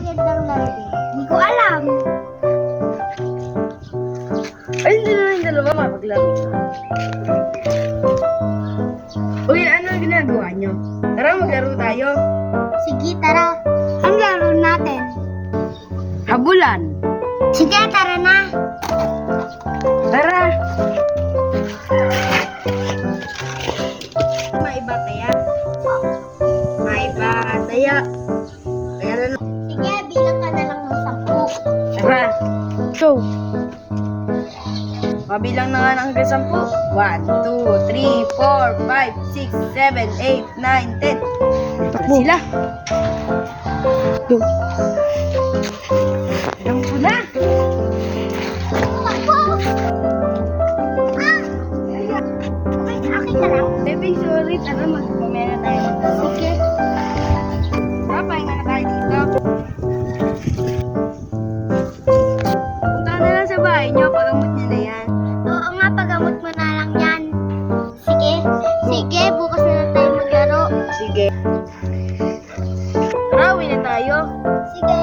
magandang laro din? Hindi ko alam. Ay, hindi na yung dalawa mapaglaro. Uy, ano ang ginagawa nyo? Tara, maglaro tayo. Sige, tara. Ang laro natin. Habulan. Sige, tara na. Tara. Maibataya. Maibataya. Kaya na. Sige, bilang ka na lang ng 10. Tara. Go. Mabilang na nga ng hanggang 10. 1, 2, 3, 4, 5, 6, 7, 8, 9, 10. Takbo. Sila. Go. Alam ko na. Takbo! Ah! Okay, akin na lang. Baby, sorry. Tara, mamaya na tayo maglaro. Sige. Tara, pahinga na tayo dito. Punta na lang sa bahay niyo. Pagamot niyo na yan. Oo nga, pagamot mo na lang yan. Sige. Sige, bukas na lang tayo maglaro. Sige. Tara, uwi na tayo. Sige.